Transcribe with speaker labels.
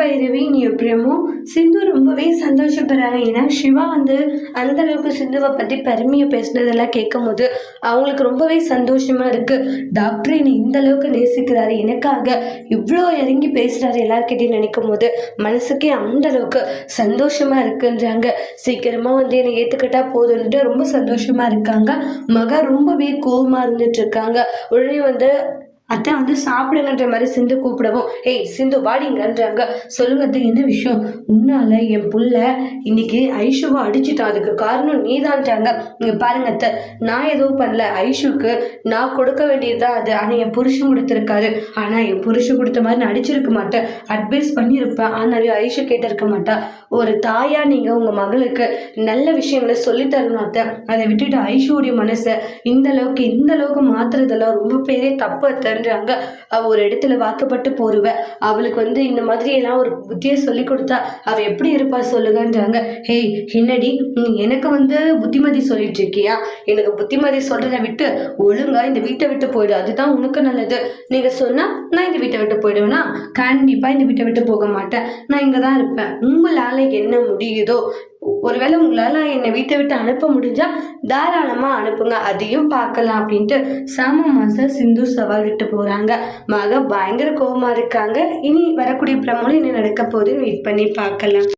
Speaker 1: பைரவி நீ எப்படியுமோ சிந்து ரொம்பவே சந்தோஷப்படுறாங்க. ஏன்னா சிவா வந்து அந்த அளவுக்கு சிந்துவை பற்றி பெருமையை பேசுனதெல்லாம் கேட்கும் போது அவங்களுக்கு ரொம்பவே சந்தோஷமா இருக்கு. டாக்டர் என்னை இந்த அளவுக்கு நேசிக்கிறாரு, எனக்காக இவ்வளோ இறங்கி பேசுறாரு எல்லார்கிட்டையும் நினைக்கும் போது மனசுக்கே அந்த அளவுக்கு சந்தோஷமா இருக்குன்றாங்க. சீக்கிரமா வந்து என்னை ஏற்றுக்கிட்டா போதுன்ட்டு ரொம்ப சந்தோஷமா இருக்காங்க. மகா ரொம்பவே கோவமா இருந்துட்டு இருக்காங்க. உடனே வந்து அத்தை வந்து சாப்பிடுங்கன்ற மாதிரி சிந்து கூப்பிடவும், ஏய் சிந்து வாடிங்கன்றாங்க. சொல்லுங்க அத்தை, என்ன விஷயம்? உன்னால என் புள்ள இன்னைக்கு ஐஷுவை அடிச்சுட்டான், அதுக்கு காரணம் நீதான்றாங்க. நீங்க பாருங்க அத்தை, நான் எதுவும் பண்ணல. ஐஷுக்கு நான் கொடுக்க வேண்டியதுதான் அது. ஆனா என் புருஷன் கொடுத்துருக்காரு. ஆனா என் புருஷன் கொடுத்த மாதிரி நான் அடிச்சிருக்க மாட்டேன், அட்வைஸ் பண்ணியிருப்பேன். ஆனாலும் ஐஷு கேட்டிருக்க மாட்டா. ஒரு தாயா நீங்க உங்க மகளுக்கு நல்ல விஷயங்களை சொல்லி தரணும் அத்தை. அதை விட்டுட்டு ஐஷுடைய மனசை இந்த அளவுக்கு மாத்துறதெல்லாம் ரொம்ப பெரிய தப்பு அத்தை. அவ ஒரு இடத்துல வாக்கப்பட்டு போருவ. அவளுக்கு வந்து இந்த மாதிரி எல்லாம் ஒரு புத்தியை சொல்லி கொடுத்தா அவ எப்படி இருப்பா சொல்லுங்கன்றாங்க. ஹேய் என்னடி எனக்கு வந்து புத்திமதி சொல்லிட்டு இருக்கியா? எனக்கு புத்திமதி சொல்றதை விட்டு ஒழுங்கா இந்த வீட்டை விட்டு போயிடு, அதுதான் உனக்கு நல்லது. நீங்க சொன்னா நான் இந்த வீட்டை விட்டு போயிடுவேனா? கண்டிப்பா இந்த வீட்டை விட்டு போக மாட்டேன், நான் இங்கதான் இருப்பேன். உங்களால என்ன முடியுதோ, ஒருவேளை உங்களால என்னை வீட்டை விட்டு அனுப்ப முடிஞ்சா தாராளமா அனுப்புங்க, அதையும் பார்க்கலாம் அப்படின்ட்டு சாம மாசம் சிந்து சவால் விட்டு போறாங்க. மக பயங்கர கோபமா இருக்காங்க. இனி வரக்கூடிய பிரமோல என்ன நடக்க போகுதுன்னு வெயிட் பண்ணி பார்க்கலாம்.